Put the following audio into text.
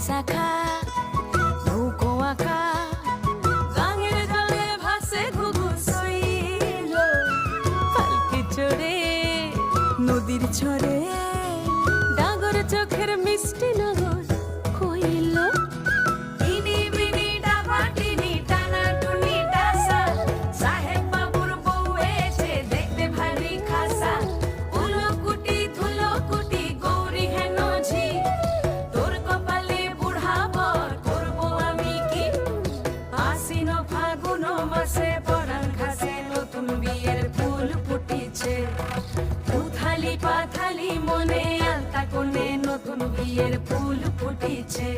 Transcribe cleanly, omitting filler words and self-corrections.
শাখা নৌকো আঁকা গাঙের জলে ভাসে ঘুঘু শৈল পালকি চড়ে নদীর ছড়ে ডাগর চোখের মিষ্টি নগর কইল পাথালি মনে আলতা কোণে নতুন বিয়ের ফুল ফুটিছে।